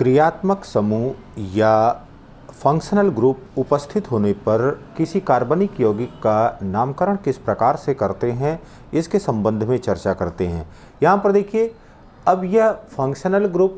क्रियात्मक समूह या फंक्शनल ग्रुप उपस्थित होने पर किसी कार्बनिक यौगिक का नामकरण किस प्रकार से करते हैं, इसके संबंध में चर्चा करते हैं। यहाँ पर देखिए, अब यह फंक्शनल ग्रुप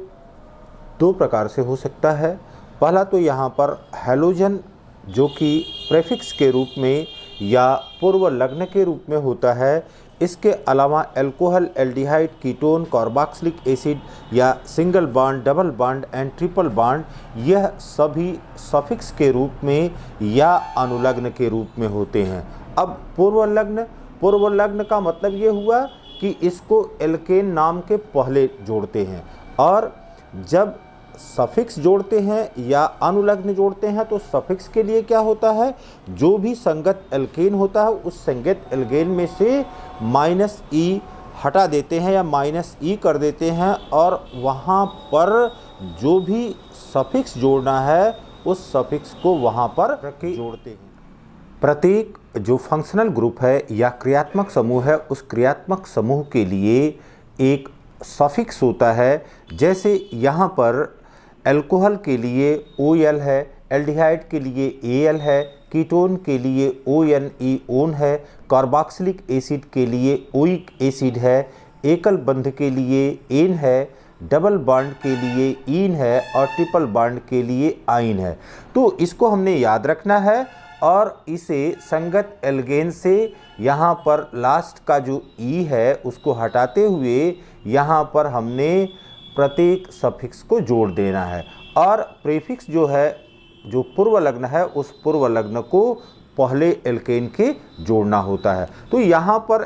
दो प्रकार से हो सकता है। पहला तो यहाँ पर हैलोजन जो कि प्रेफिक्स के रूप में या पूर्व लग्न के रूप में होता है। इसके अलावा alcohol, aldehyde, ketone, carboxylic acid या single bond, double bond and triple bond, यह सभी सफिक्स के रूप में या अनुलग्न के रूप में होते हैं। अब पूर्व लग्न का मतलब ये हुआ कि इसको एल्केन नाम के पहले जोड़ते हैं, और जब सफिक्स जोड़ते हैं या अनुलग्न जोड़ते हैं तो सफिक्स के लिए क्या होता है, जो भी संगत एल्केन होता है उस संगत एल्केन में से -E हटा देते हैं या -E कर देते हैं, और वहाँ पर जो भी सफिक्स जोड़ना है उस सफिक्स को वहाँ पर जोड़ते हैं। प्रत्येक जो फंक्शनल ग्रुप है या क्रियात्मक समूह है, उस क्रियात्मक समूह के लिए एक सफिक्स होता है। जैसे यहाँ पर अल्कोहल के लिए OL है, एल्डिहाइड के लिए AL है, कीटोन के लिए ONE ओन है, कार्बोक्सिलिक एसिड के लिए ओइक एसिड है, एकल बंध के लिए एन है, डबल बॉन्ड के लिए ईन है और ट्रिपल बॉन्ड के लिए आइन है। तो इसको हमने याद रखना है और इसे संगत एल्केन से यहाँ पर लास्ट का जो ई है उसको हटाते हुए यहाँ पर हमने प्रत्येक सफिक्स को जोड़ देना है, और प्रीफिक्स जो है, जो पूर्व लग्न है, उस पूर्व लग्न को पहले एल्केन के जोड़ना होता है। तो यहाँ पर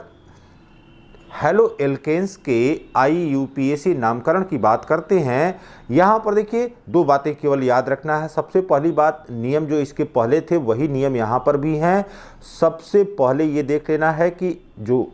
हेलो एल्केन्स के IUPAC नामकरण की बात करते हैं। यहाँ पर देखिए, दो बातें केवल याद रखना है। सबसे पहली बात, नियम जो इसके पहले थे वही नियम यहाँ पर भी हैं। सबसे पहले ये देख लेना है कि जो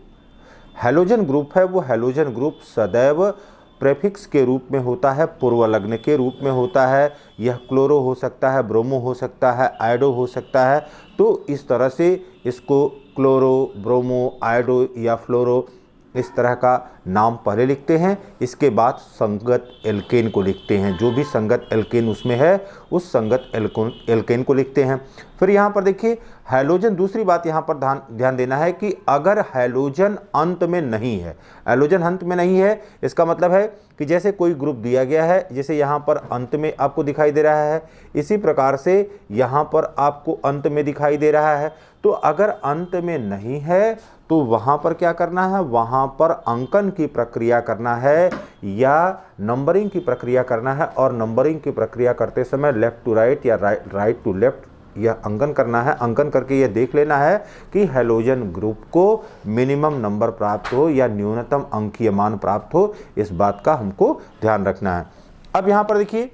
हैलोजन ग्रुप है वो हैलोजन ग्रुप सदैव प्रेफिक्स के रूप में होता है, पूर्व लग्न के रूप में होता है। यह क्लोरो हो सकता है, ब्रोमो हो सकता है, आयोडो हो सकता है। तो इस तरह से इसको क्लोरो, ब्रोमो, आयोडो या फ्लोरो इस तरह का नाम पहले लिखते हैं, इसके बाद संगत एल्केन को लिखते हैं। जो भी संगत एल्केन उसमें है उस संगत एल्केन को लिखते हैं। फिर यहाँ पर देखिए हैलोजन, दूसरी बात यहाँ पर ध्यान देना है कि अगर हैलोजन अंत में नहीं है, हैलोजन अंत में नहीं है, इसका मतलब है कि जैसे कोई ग्रुप दिया गया है, जैसे यहाँ पर अंत में आपको दिखाई दे रहा है, इसी प्रकार से यहाँ पर आपको अंत में दिखाई दे रहा है। तो अगर अंत में नहीं है तो वहाँ पर क्या करना है, वहाँ पर अंकन की प्रक्रिया करना है या नंबरिंग की प्रक्रिया करना है, और नंबरिंग की प्रक्रिया करते समय लेफ़्ट टू राइट या राइट टू लेफ़्ट यह अंकन करना है। अंकन करके यह देख लेना है कि हैलोजन ग्रुप को मिनिमम नंबर प्राप्त हो या न्यूनतम अंकीय मान प्राप्त हो, इस बात का हमको ध्यान रखना है। अब यहाँ पर देखिए,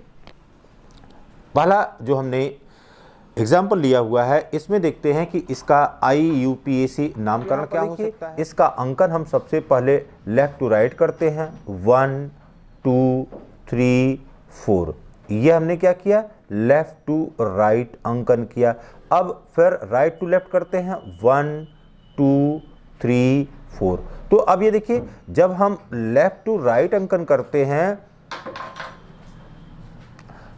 पहला जो हमने एग्जाम्पल लिया हुआ है, इसमें देखते हैं कि इसका IUPAC नामकरण क्या हो सकता है। इसका अंकन हम सबसे पहले लेफ्ट टू राइट करते हैं, 1 2 3 4। यह हमने क्या किया, लेफ्ट टू राइट अंकन किया। अब फिर राइट टू लेफ्ट करते हैं, 1 2 3 4। तो अब ये देखिए, जब हम लेफ्ट टू राइट अंकन करते हैं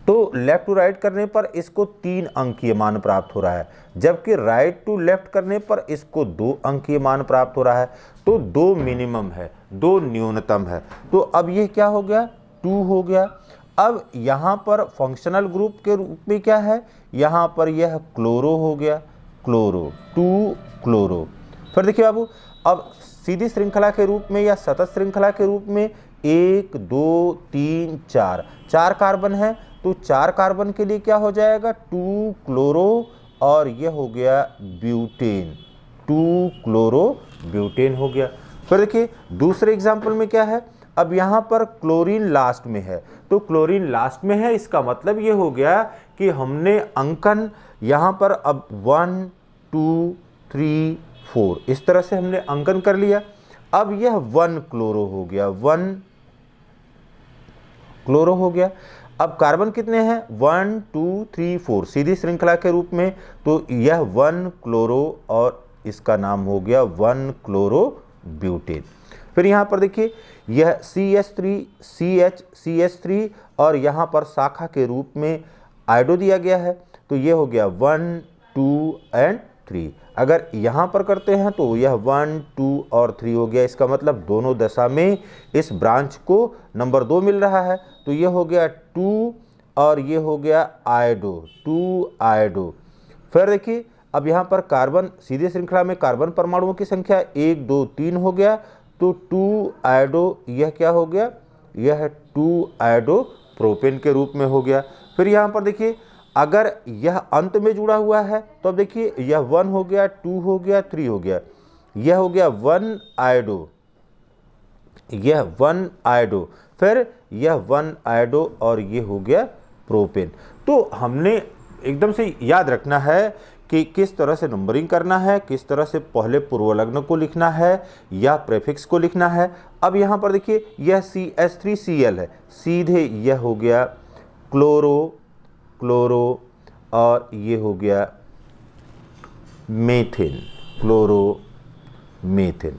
तो लेफ्ट टू राइट करने पर इसको 3 अंकीय मान प्राप्त हो रहा है, जबकि राइट टू लेफ्ट करने पर इसको 2 अंकीय मान प्राप्त हो रहा है। तो 2 मिनिमम है, 2 न्यूनतम है। तो अब ये क्या हो गया, 2 हो गया। अब यहाँ पर फंक्शनल ग्रुप के रूप में क्या है, यहाँ पर यह क्लोरो हो गया, क्लोरो, 2 क्लोरो। फिर देखिए बाबू, अब सीधी श्रृंखला के रूप में या सतत श्रृंखला के रूप में 1 2 3 4 कार्बन है, तो 4 कार्बन के लिए क्या हो जाएगा, 2 क्लोरो, और यह हो गया ब्यूटेन, 2 क्लोरो ब्यूटेन हो गया। फिर देखिए दूसरे एग्जाम्पल में क्या है, अब यहाँ पर क्लोरीन लास्ट में है, तो क्लोरीन लास्ट में है, इसका मतलब ये हो गया कि हमने अंकन यहाँ पर अब 1 2 3 4 इस तरह से हमने अंकन कर लिया। अब यह 1 क्लोरो हो गया, 1 क्लोरो हो गया। अब कार्बन कितने हैं, 1 2 3 4 सीधी श्रृंखला के रूप में, तो यह 1 क्लोरो और इसका नाम हो गया 1 क्लोरो ब्यूटेन। फिर यहाँ पर देखिए यह CH3 CH और यहाँ पर शाखा के रूप में आयोडो दिया गया है, तो ये हो गया 1 2 एंड 3। अगर यहाँ पर करते हैं तो यह 1 2 और 3 हो गया। इसका मतलब दोनों दशा में इस ब्रांच को नंबर 2 मिल रहा है, तो ये हो गया 2 और ये हो गया आयोडो 2 आयोडो। फिर देखिए अब यहाँ पर कार्बन सीधे श्रृंखला में कार्बन परमाणुओं की संख्या 1 2 3 हो गया, तो 2 आयोडो यह क्या हो गया, यह 2 आयोडो प्रोपेन के रूप में हो गया। फिर यहाँ पर देखिए अगर यह अंत में जुड़ा हुआ है तो अब देखिए यह 1 हो गया 2 हो गया 3 हो गया, यह हो गया 1 आयोडो, यह 1 आयोडो, फिर यह 1 आयोडो और ये हो गया प्रोपेन। तो हमने एकदम से याद रखना है कि किस तरह से नंबरिंग करना है, किस तरह से पहले पूर्वलग्न को लिखना है या प्रेफिक्स को लिखना है। अब यहाँ पर देखिए यह CH3Cl है, सीधे यह हो गया क्लोरो और ये हो गया मेथिन, क्लोरो मेथिन।